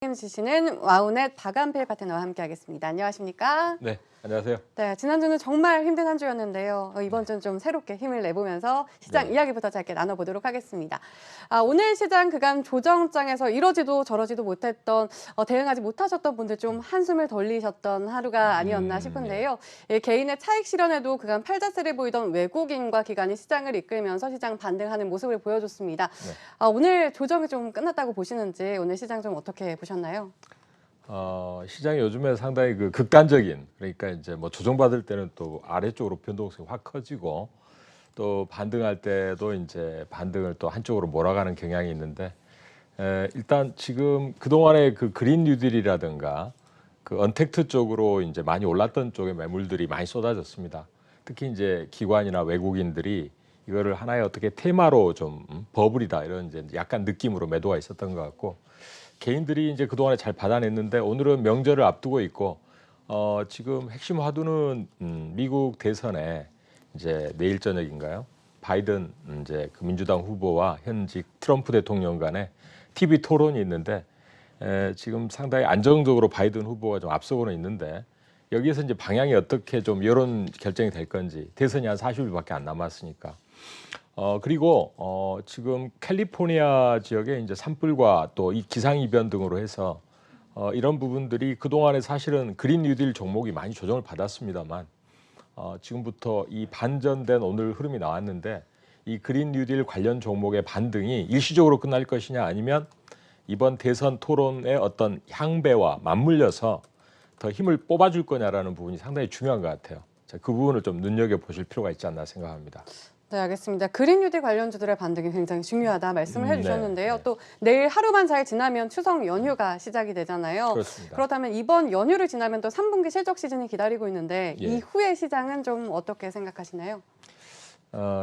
책임지시는 와우넷 박한필 파트너와 함께하겠습니다. 안녕하십니까? 네, 안녕하세요. 네, 지난주는 정말 힘든 한 주였는데요. 이번 주는 좀 새롭게 힘을 내보면서 시장 이야기부터 짧게 나눠보도록 하겠습니다. 오늘 시장 그간 조정장에서 이러지도 저러지도 못했던 대응하지 못하셨던 분들 좀 한숨을 돌리셨던 하루가 아니었나 싶은데요. 개인의 차익 실현에도 그간 팔자세를 보이던 외국인과 기관이 시장을 이끌면서 시장 반등하는 모습을 보여줬습니다. 오늘 조정이 좀 끝났다고 보시는지 오늘 시장 좀 어떻게 보셨나요? 시장이 요즘에 상당히 극단적인, 그러니까 이제 뭐 조정받을 때는 또 아래쪽으로 변동성이 확 커지고 또 반등할 때도 이제 반등을 또 한쪽으로 몰아가는 경향이 있는데, 일단 지금 그동안의 그 그린 뉴딜이라든가 그 언택트 쪽으로 이제 많이 올랐던 쪽에 매물들이 많이 쏟아졌습니다. 특히 이제 기관이나 외국인들이 이거를 하나의 어떻게 테마로 좀 버블이다 이런 이제 약간 느낌으로 매도가 있었던 것 같고, 개인들이 이제 그동안에 잘 받아냈는데 오늘은 명절을 앞두고 있고, 지금 핵심 화두는 미국 대선에 이제 내일 저녁인가요? 바이든 이제 그 민주당 후보와 현직 트럼프 대통령 간의 TV 토론이 있는데, 지금 상당히 안정적으로 바이든 후보가 좀 앞서고는 있는데, 여기에서 이제 방향이 어떻게 좀 여론 결정이 될 건지, 대선이 한 40일밖에 안 남았으니까. 그리고 지금 캘리포니아 지역에 이제 산불과 또 이 기상 이변 등으로 해서 이런 부분들이 그동안에 사실은 그린 뉴딜 종목이 많이 조정을 받았습니다만, 지금부터 이 반전된 오늘 흐름이 나왔는데, 이 그린 뉴딜 관련 종목의 반등이 일시적으로 끝날 것이냐, 아니면 이번 대선 토론의 어떤 향배와 맞물려서 더 힘을 뽑아줄 거냐라는 부분이 상당히 중요한 것 같아요. 자, 그 부분을 좀 눈여겨보실 필요가 있지 않나 생각합니다. 네, 알겠습니다. 그린 뉴딜 관련주들의 반등이 굉장히 중요하다 말씀을 해주셨는데요. 네. 또 내일 하루만 잘 지나면 추석 연휴가 시작이 되잖아요. 그렇습니다. 그렇다면 이번 연휴를 지나면 또 3분기 실적 시즌이 기다리고 있는데 이후의 시장은 좀 어떻게 생각하시나요?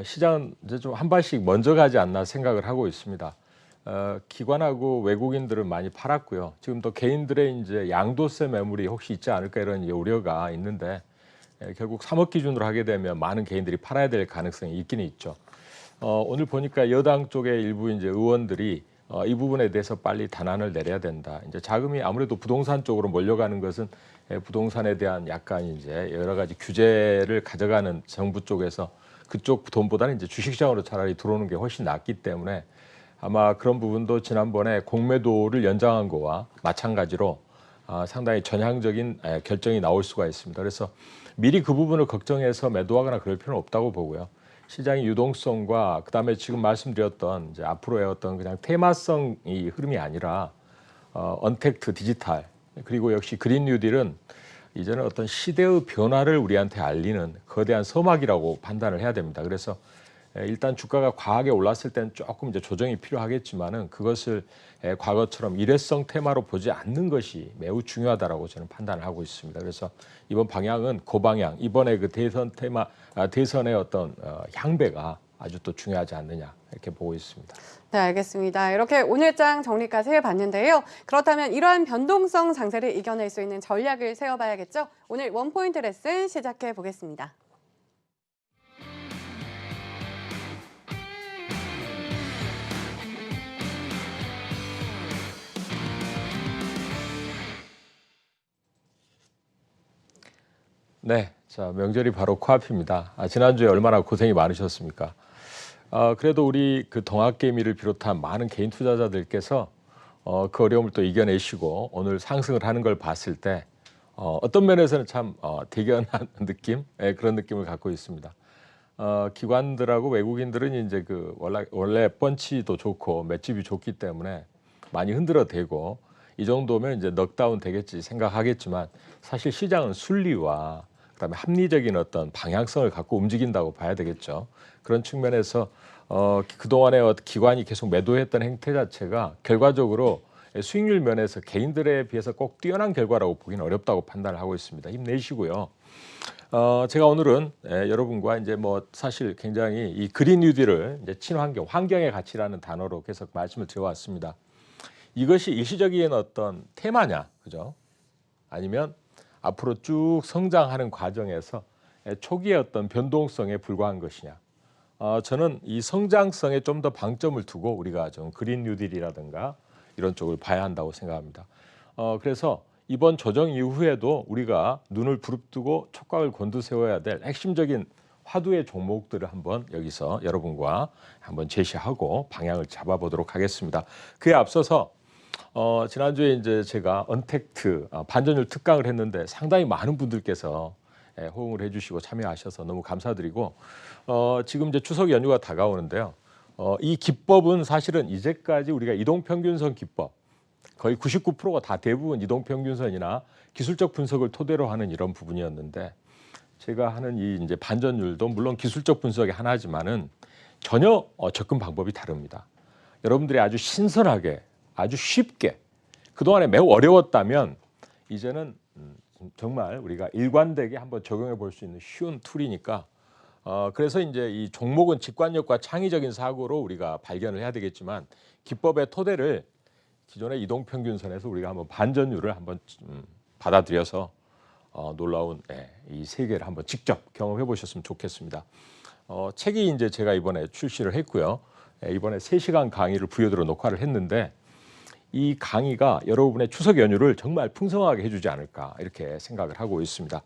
시장은 이제 좀 한 발씩 먼저 가지 않나 생각을 하고 있습니다. 기관하고 외국인들은 많이 팔았고요. 지금 또 개인들의 이제 양도세 매물이 혹시 있지 않을까 이런 우려가 있는데, 결국 3억 기준으로 하게 되면 많은 개인들이 팔아야 될 가능성이 있기는 있죠. 오늘 보니까 여당 쪽의 일부 이제 의원들이 이 부분에 대해서 빨리 단안을 내려야 된다. 이제 자금이 아무래도 부동산 쪽으로 몰려가는 것은 부동산에 대한 약간 이제 여러 가지 규제를 가져가는 정부 쪽에서 그쪽 돈보다는 이제 주식시장으로 차라리 들어오는 게 훨씬 낫기 때문에, 아마 그런 부분도 지난번에 공매도를 연장한 거와 마찬가지로 상당히 전향적인 결정이 나올 수가 있습니다. 그래서 미리 그 부분을 걱정해서 매도하거나 그럴 필요는 없다고 보고요. 시장의 유동성과 그다음에 지금 말씀드렸던 이제 앞으로의 어떤 그냥 테마성이 흐름이 아니라 언택트 디지털, 그리고 역시 그린 뉴딜은 이제는 어떤 시대의 변화를 우리한테 알리는 거대한 서막이라고 판단을 해야 됩니다. 그래서 일단 주가가 과하게 올랐을 때는 조금 이제 조정이 필요하겠지만은, 그것을 과거처럼 일회성 테마로 보지 않는 것이 매우 중요하다라고 저는 판단을 하고 있습니다. 그래서 이번 방향은 그 방향, 이번에 그 대선 테마, 대선의 어떤 향배가 아주 또 중요하지 않느냐 이렇게 보고 있습니다. 네, 알겠습니다. 이렇게 오늘장 정리까지 해봤는데요. 그렇다면 이러한 변동성 장세를 이겨낼 수 있는 전략을 세워봐야겠죠? 오늘 원포인트 레슨 시작해 보겠습니다. 네, 자, 명절이 바로 코앞입니다. 지난주에 얼마나 고생이 많으셨습니까? 그래도 우리 그 동학개미를 비롯한 많은 개인 투자자들께서 그 어려움을 또 이겨내시고 오늘 상승을 하는 걸 봤을 때 어떤 면에서는 참 대견한 느낌, 그런 느낌을 갖고 있습니다. 기관들하고 외국인들은 이제 그 원래 펀치도 좋고 맷집이 좋기 때문에 많이 흔들어대고 이 정도면 이제 넉다운 되겠지 생각하겠지만, 사실 시장은 순리와 그다음에 합리적인 어떤 방향성을 갖고 움직인다고 봐야 되겠죠. 그런 측면에서 그동안에 기관이 계속 매도했던 행태 자체가 결과적으로 수익률 면에서 개인들에 비해서 꼭 뛰어난 결과라고 보기는 어렵다고 판단을 하고 있습니다. 힘내시고요. 제가 오늘은 여러분과 이제 뭐 사실 굉장히 이 그린 뉴딜을 이제 친환경, 환경의 가치라는 단어로 계속 말씀을 드려왔습니다. 이것이 일시적인 어떤 테마냐, 그죠? 아니면 앞으로 쭉 성장하는 과정에서 초기의 어떤 변동성에 불과한 것이냐. 저는 이 성장성에 좀 더 방점을 두고 우리가 좀 그린 뉴딜이라든가 이런 쪽을 봐야 한다고 생각합니다. 그래서 이번 조정 이후에도 우리가 눈을 부릅뜨고 촉각을 곤두세워야 될 핵심적인 화두의 종목들을 한번 여기서 여러분과 한번 제시하고 방향을 잡아보도록 하겠습니다. 그에 앞서서 지난주에 이제 제가 언택트 반전율 특강을 했는데 상당히 많은 분들께서 호응을 해주시고 참여하셔서 너무 감사드리고 지금 이제 추석 연휴가 다가오는데요. 이 기법은 사실은 이제까지 우리가 이동평균선 기법 거의 99%가 다 대부분 이동평균선이나 기술적 분석을 토대로 하는 이런 부분이었는데 제가 하는 이 이제 반전율도 물론 기술적 분석의 하나지만은 전혀 접근 방법이 다릅니다. 여러분들이 아주 신선하게 아주 쉽게 그동안에 매우 어려웠다면 이제는 정말 우리가 일관되게 한번 적용해 볼 수 있는 쉬운 툴이니까 그래서 이제 이 종목은 직관력과 창의적인 사고로 우리가 발견을 해야 되겠지만 기법의 토대를 기존의 이동평균선에서 우리가 한번 반전율을 한번 받아들여서 놀라운 이 세계를 한번 직접 경험해 보셨으면 좋겠습니다. 책이 이제 제가 이번에 출시를 했고요. 이번에 3시간 강의를 부여들어 녹화를 했는데 이 강의가 여러분의 추석 연휴를 정말 풍성하게 해주지 않을까 이렇게 생각을 하고 있습니다.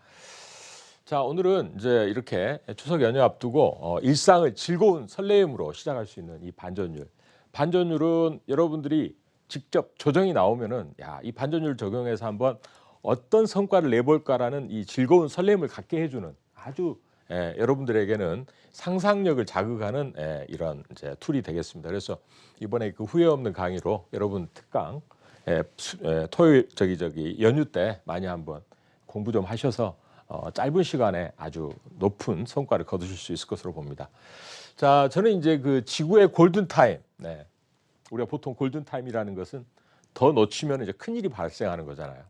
자, 오늘은 이제 이렇게 추석 연휴 앞두고 일상을 즐거운 설레임으로 시작할 수 있는 이 반전율. 반전율은 여러분들이 직접 조정이 나오면은 야, 이 반전율 적용해서 한번 어떤 성과를 내볼까라는 이 즐거운 설렘을 갖게 해주는 아주 여러분들에게는 상상력을 자극하는 이런 이제 툴이 되겠습니다. 그래서 이번에 그 후회 없는 강의로 여러분 특강 토요일 저기 연휴 때 많이 한번 공부 좀 하셔서 짧은 시간에 아주 높은 성과를 거두실 수 있을 것으로 봅니다. 자, 저는 이제 그 지구의 골든 타임, 우리가 보통 골든 타임이라는 것은 더 놓치면 이제 큰 일이 발생하는 거잖아요.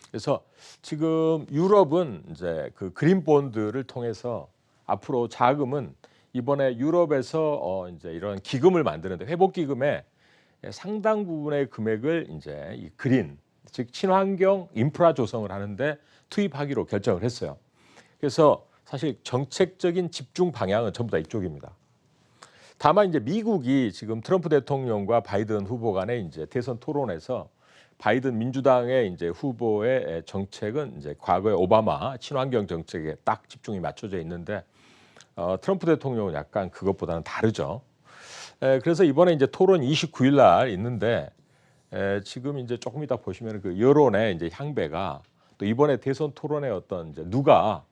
그래서 지금 유럽은 이제 그 그린 본드를 통해서 앞으로 자금은 이번에 유럽에서 이제 이런 기금을 만드는데 회복 기금에 상당 부분의 금액을 이제 이 그린 즉 친환경 인프라 조성을 하는데 투입하기로 결정을 했어요. 그래서 사실 정책적인 집중 방향은 전부 다 이쪽입니다. 다만 이제 미국이 지금 트럼프 대통령과 바이든 후보 간의 이제 대선 토론에서 바이든 민주당의 이제 후보의 정책은 이제 과거의 오바마 친환경 정책에 딱 집중이 맞춰져 있는데 트럼프 대통령은 약간 그것보다는 다르죠. 그래서 이번에 이제 토론 29일 날 있는데 지금 이제 조금 이따 보시면 그 여론의 이제 향배가 또 이번에 대선 토론의 어떤 이제 누가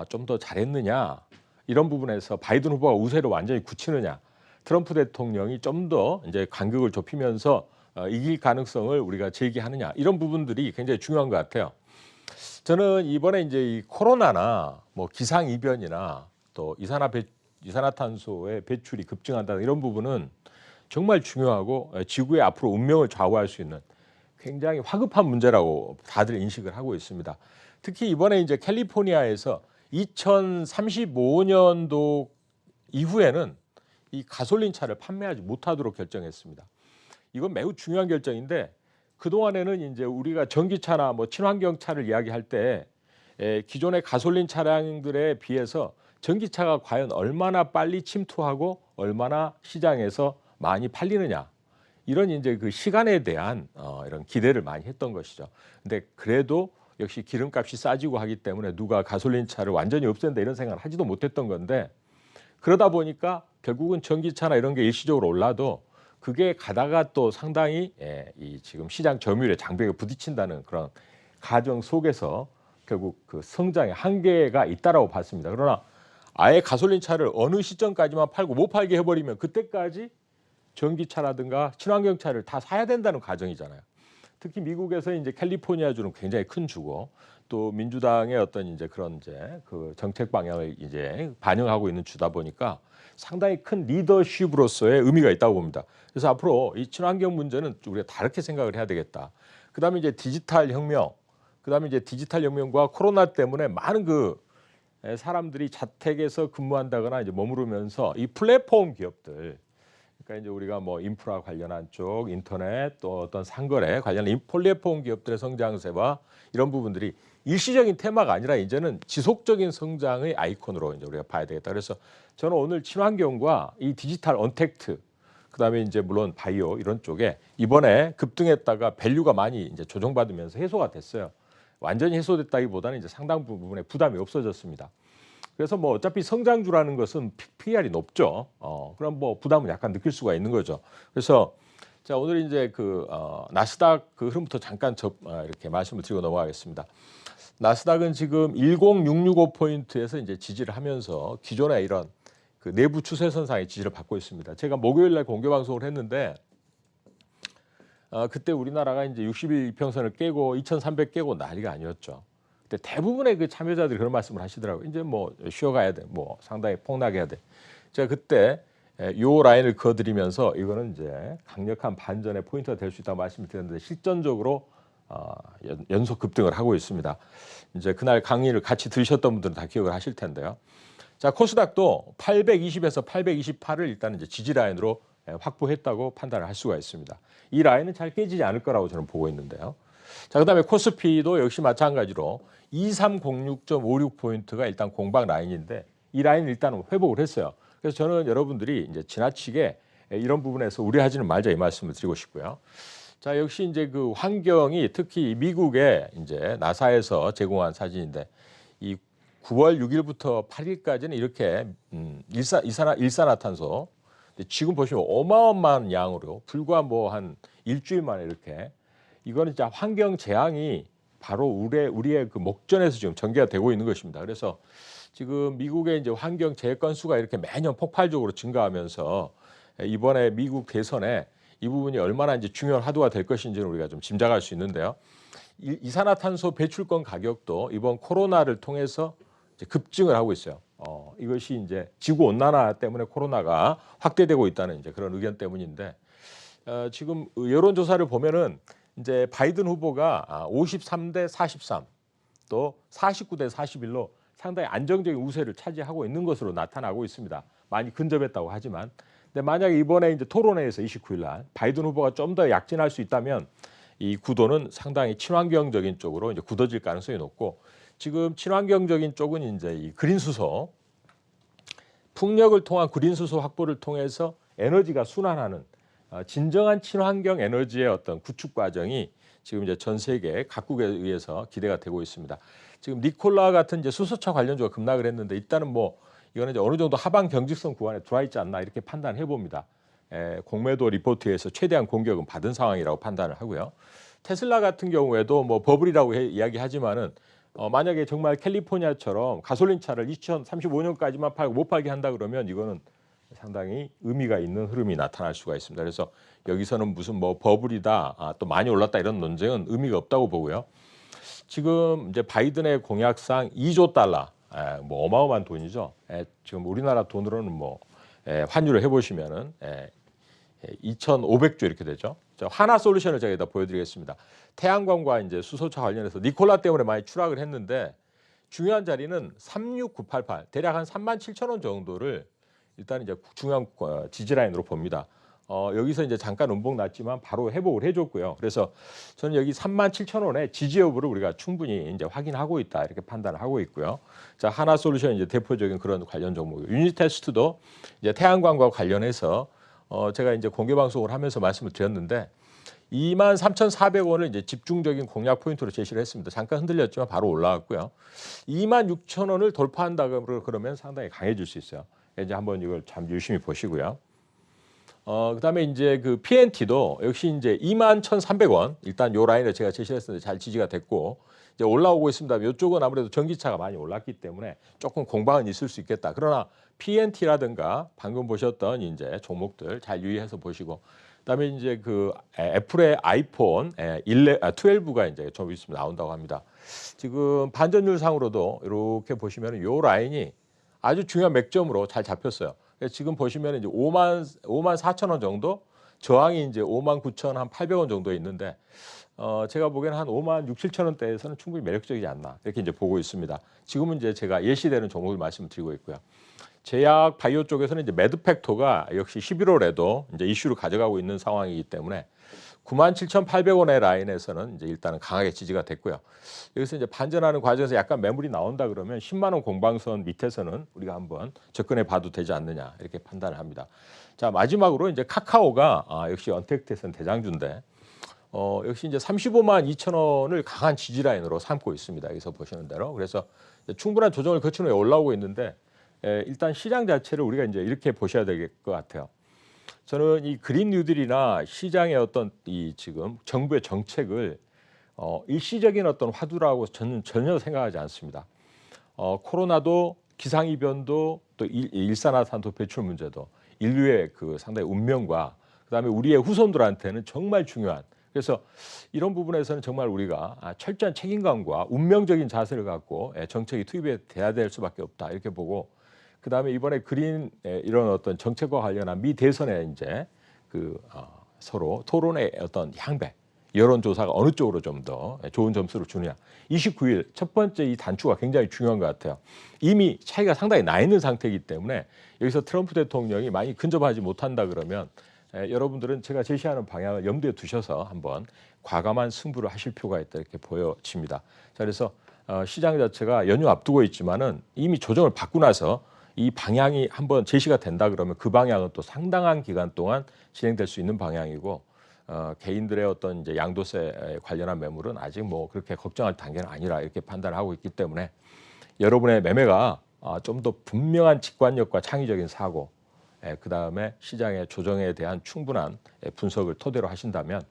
좀 더 잘했느냐 이런 부분에서 바이든 후보가 우세를 완전히 굳히느냐 트럼프 대통령이 좀 더 이제 간격을 좁히면서 이길 가능성을 우리가 제기하느냐 이런 부분들이 굉장히 중요한 것 같아요. 저는 이번에 이제 이 코로나나 뭐 기상 이변이나 또 이산화탄소의 배출이 급증한다는 이런 부분은 정말 중요하고 지구의 앞으로 운명을 좌우할 수 있는 굉장히 화급한 문제라고 다들 인식을 하고 있습니다. 특히 이번에 이제 캘리포니아에서 2035년도 이후에는 이 가솔린 차를 판매하지 못하도록 결정했습니다. 이건 매우 중요한 결정인데 그동안에는 이제 우리가 전기차나 뭐 친환경차를 이야기할 때 기존의 가솔린 차량들에 비해서 전기차가 과연 얼마나 빨리 침투하고 얼마나 시장에서 많이 팔리느냐 이런 이제 그 시간에 대한 이런 기대를 많이 했던 것이죠. 근데 그래도 역시 기름값이 싸지고 하기 때문에 누가 가솔린 차를 완전히 없앤다 이런 생각을 하지도 못했던 건데 그러다 보니까 결국은 전기차나 이런 게 일시적으로 올라도 그게 가다가 또 상당히 이 지금 시장 점유율의 장벽에 부딪힌다는 그런 가정 속에서 결국 그 성장의 한계가 있다라고 봤습니다. 그러나 아예 가솔린 차를 어느 시점까지만 팔고 못 팔게 해버리면 그때까지 전기차라든가 친환경차를 다 사야 된다는 가정이잖아요. 특히 미국에서 이제 캘리포니아주는 굉장히 큰 주고 또 민주당의 어떤 이제 그런 이제 그 정책 방향을 이제 반영하고 있는 주다 보니까 상당히 큰 리더십으로서의 의미가 있다고 봅니다. 그래서 앞으로 이 친환경 문제는 우리가 다르게 생각을 해야 되겠다. 그다음에 이제 디지털 혁명, 그다음에 이제 디지털 혁명과 코로나 때문에 많은 그 사람들이 자택에서 근무한다거나 이제 머무르면서 이 플랫폼 기업들, 그러니까 이제 우리가 뭐 인프라 관련한 쪽, 인터넷 또 어떤 상거래 관련한 플랫폼 기업들의 성장세와 이런 부분들이 일시적인 테마가 아니라 이제는 지속적인 성장의 아이콘으로 이제 우리가 봐야 되겠다. 그래서 저는 오늘 친환경과 이 디지털 언택트 그다음에 이제 물론 바이오 이런 쪽에 이번에 급등했다가 밸류가 많이 이제 조정받으면서 해소가 됐어요. 완전히 해소됐다기보다는 이제 상당 부분에 부담이 없어졌습니다. 그래서 뭐 어차피 성장주라는 것은 PR이 높죠. 그럼 뭐 부담은 약간 느낄 수가 있는 거죠. 그래서 자, 오늘 이제 나스닥 그 흐름부터 잠깐 이렇게 말씀을 드리고 넘어가겠습니다. 나스닥은 지금 10665포인트에서 이제 지지를 하면서 기존의 이런 그 내부 추세선상의 지지를 받고 있습니다. 제가 목요일 날 공개 방송을 했는데 그때 우리나라가 이제 60일 이평선을 깨고 2300 깨고 난리가 아니었죠. 근데 대부분의 그 참여자들이 그런 말씀을 하시더라고요. 이제 뭐 쉬어가야 돼. 뭐 상당히 폭락해야 돼. 제가 그때 요 라인을 그어드리면서 이거는 이제 강력한 반전의 포인트가 될 수 있다고 말씀을 드렸는데 실전적으로 연속 급등을 하고 있습니다. 이제 그날 강의를 같이 들으셨던 분들은 다 기억을 하실 텐데요. 자, 코스닥도 820에서 828을 일단 이제 지지 라인으로 확보했다고 판단을 할 수가 있습니다. 이 라인은 잘 깨지지 않을 거라고 저는 보고 있는데요. 자, 그다음에 코스피도 역시 마찬가지로 2306.56포인트가 일단 공방 라인인데 이 라인은 일단 회복을 했어요. 그래서 저는 여러분들이 이제 지나치게 이런 부분에서 우려하지는 말자 이 말씀을 드리고 싶고요. 자, 역시 이제 그 환경이 특히 미국의 이제 나사에서 제공한 사진인데 이 9월 6일부터 8일까지는 이렇게 일산화탄소 지금 보시면 어마어마한 양으로 불과 뭐 한 일주일 만에 이렇게 이거는 진짜 환경 재앙이 바로 우리의 그 목전에서 지금 전개가 되고 있는 것입니다. 그래서 지금 미국의 이제 환경 재해 건수가 이렇게 매년 폭발적으로 증가하면서 이번에 미국 대선에 이 부분이 얼마나 이제 중요한 화두가 될 것인지는 우리가 좀 짐작할 수 있는데요. 이산화탄소 배출권 가격도 이번 코로나를 통해서 이제 급증을 하고 있어요. 이것이 이제 지구 온난화 때문에 코로나가 확대되고 있다는 이제 그런 의견 때문인데 지금 여론조사를 보면은 이제 바이든 후보가 53대 43, 또 49대 41로 상당히 안정적인 우세를 차지하고 있는 것으로 나타나고 있습니다. 많이 근접했다고 하지만, 근데 만약에 이번에 이제 토론회에서 29일 날 바이든 후보가 좀 더 약진할 수 있다면 이 구도는 상당히 친환경적인 쪽으로 이제 굳어질 가능성이 높고, 지금 친환경적인 쪽은 이제 이 그린 수소, 풍력을 통한 그린 수소 확보를 통해서 에너지가 순환하는 진정한 친환경 에너지의 어떤 구축 과정이 지금 이제 전 세계 각국에 의해서 기대가 되고 있습니다. 지금 니콜라 같은 이제 수소차 관련주가 급락을 했는데 일단은 뭐 이거는 이제 어느 정도 하방 경직선 구간에 들어와 있지 않나 이렇게 판단해 봅니다. 공매도 리포트에서 최대한 공격은 받은 상황이라고 판단을 하고요. 테슬라 같은 경우에도 뭐 버블이라고 이야기하지만은 만약에 정말 캘리포니아처럼 가솔린 차를 2035년까지만 팔고 못 팔게 한다 그러면 이거는 상당히 의미가 있는 흐름이 나타날 수가 있습니다. 그래서 여기서는 무슨 뭐 버블이다, 또 많이 올랐다 이런 논쟁은 의미가 없다고 보고요. 지금 이제 바이든의 공약상 2조 달러, 뭐 어마어마한 돈이죠. 지금 우리나라 돈으로는 뭐 환율을 해보시면은 2,500조 이렇게 되죠. 하나 솔루션을 제가 여기다 보여드리겠습니다. 태양광과 이제 수소차 관련해서 니콜라 때문에 많이 추락을 했는데 중요한 자리는 36988, 대략 한 37,000원 정도를 일단 이제 중요한 지지라인으로 봅니다. 여기서 이제 잠깐 음봉 났지만 바로 회복을 해줬고요. 그래서 저는 여기 37,000원의 지지 여부를 우리가 충분히 이제 확인하고 있다 이렇게 판단을 하고 있고요. 자, 하나솔루션 이제 대표적인 그런 관련 종목, 유니테스트도 이제 태양광과 관련해서 제가 이제 공개 방송을 하면서 말씀을 드렸는데 23,400원을 이제 집중적인 공략 포인트로 제시를 했습니다. 잠깐 흔들렸지만 바로 올라왔고요. 26,000원을 돌파한다 그러면 상당히 강해질 수 있어요. 이제 한번 이걸 참 유심히 보시고요. 그다음에 이제 그 PNT도 역시 이제 21,300원 일단 요 라인을 제가 제시했는데 잘 지지가 됐고 이제 올라오고 있습니다. 이쪽은 아무래도 전기차가 많이 올랐기 때문에 조금 공방은 있을 수 있겠다. 그러나 PNT라든가 방금 보셨던 이제 종목들 잘 유의해서 보시고, 그다음에 이제 그 애플의 아이폰 12가 이제 좀 있으면 나온다고 합니다. 지금 반전율상으로도 이렇게 보시면 요 라인이 아주 중요한 맥점으로 잘 잡혔어요. 지금 보시면 이제 54,000원 정도, 저항이 이제 59,800원 정도 있는데 제가 보기에는 한 56,700원대에서는 충분히 매력적이지 않나 이렇게 이제 보고 있습니다. 지금은 이제 제가 예시되는 종목을 말씀드리고 있고요. 제약 바이오 쪽에서는 이제 매드팩토가 역시 11월에도 이제 이슈를 가져가고 있는 상황이기 때문에 97,800원의 라인에서는 이제 일단은 강하게 지지가 됐고요. 여기서 이제 반전하는 과정에서 약간 매물이 나온다 그러면 10만 원 공방선 밑에서는 우리가 한번 접근해 봐도 되지 않느냐 이렇게 판단을 합니다. 자, 마지막으로 이제 카카오가 역시 언택트에서는 대장주인데 역시 이제 35만 2천 원을 강한 지지 라인으로 삼고 있습니다. 여기서 보시는 대로. 그래서 충분한 조정을 거친 후에 올라오고 있는데 일단 시장 자체를 우리가 이제 이렇게 보셔야 될 것 같아요. 저는 이 그린 뉴딜이나 시장의 어떤 이 지금 정부의 정책을 일시적인 어떤 화두라고 저는 전혀 생각하지 않습니다. 코로나도 기상이변도 또 일산화탄소 배출 문제도 인류의 그 상당히 운명과 그다음에 우리의 후손들한테는 정말 중요한 그래서 이런 부분에서는 정말 우리가 철저한 책임감과 운명적인 자세를 갖고 정책이 투입이 돼야 될 수밖에 없다 이렇게 보고 그다음에 이번에 그린 이런 어떤 정책과 관련한 미 대선에 이제 그 서로 토론의 어떤 향배 여론조사가 어느 쪽으로 좀 더 좋은 점수를 주느냐. 29일 첫 번째 이 단추가 굉장히 중요한 것 같아요. 이미 차이가 상당히 나 있는 상태이기 때문에 여기서 트럼프 대통령이 많이 근접하지 못한다 그러면 여러분들은 제가 제시하는 방향을 염두에 두셔서 한번 과감한 승부를 하실 필요가 있다 이렇게 보여집니다. 자, 그래서 시장 자체가 연휴 앞두고 있지만은 이미 조정을 받고 나서 이 방향이 한번 제시가 된다 그러면 그 방향은 또 상당한 기간 동안 진행될 수 있는 방향이고 개인들의 어떤 이제 양도세 관련한 매물은 아직 뭐 그렇게 걱정할 단계는 아니라 이렇게 판단하고 있기 때문에 여러분의 매매가 좀 더 분명한 직관력과 창의적인 사고 그다음에 시장의 조정에 대한 충분한 분석을 토대로 하신다면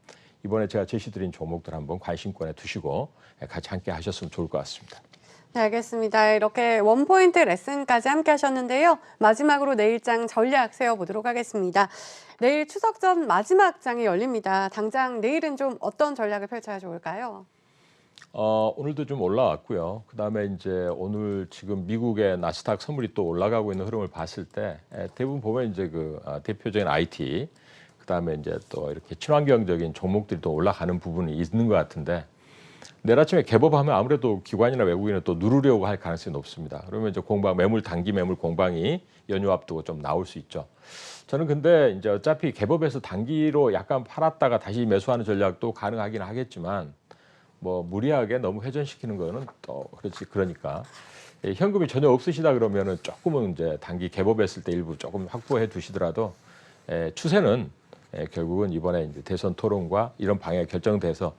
이번에 제가 제시드린 종목들 한번 관심권에 두시고 같이 함께 하셨으면 좋을 것 같습니다. 네, 알겠습니다. 이렇게 원포인트 레슨까지 함께 하셨는데요. 마지막으로 내일장 전략 세워보도록 하겠습니다. 내일 추석 전 마지막 장이 열립니다. 당장 내일은 좀 어떤 전략을 펼쳐야 좋을까요? 오늘도 좀 올라왔고요. 그다음에 이제 오늘 지금 미국의 나스닥 선물이 또 올라가고 있는 흐름을 봤을 때 대부분 보면 이제 그 대표적인 IT 그다음에 이제 또 이렇게 친환경적인 종목들이 또 올라가는 부분이 있는 것 같은데 내일 아침에 개법하면 아무래도 기관이나 외국인은 또 누르려고 할 가능성이 높습니다. 그러면 이제 공방 매물 단기 매물 공방이 연휴 앞두고 좀 나올 수 있죠. 저는 근데 이제 어차피 개법에서 단기로 약간 팔았다가 다시 매수하는 전략도 가능하긴 하겠지만 뭐 무리하게 너무 회전시키는 거는 또 그렇지 그러니까 현금이 전혀 없으시다 그러면은 조금은 이제 단기 개법했을 때 일부 조금 확보해 두시더라도 추세는 결국은 이번에 이제 대선 토론과 이런 방향이 결정돼서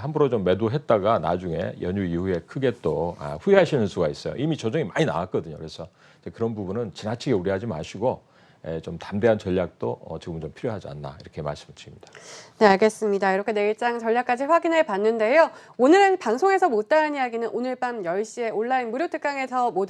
함부로 좀 매도했다가 나중에 연휴 이후에 크게 또 후회하시는 수가 있어요. 이미 조정이 많이 나왔거든요. 그래서 그런 부분은 지나치게 우려하지 마시고 좀 담대한 전략도 지금 좀 필요하지 않나 이렇게 말씀을 드립니다. 네, 알겠습니다. 이렇게 내일장 전략까지 확인해 봤는데요. 오늘 방송에서 못다한 이야기는 오늘 밤 10시에 온라인 무료 특강에서 모두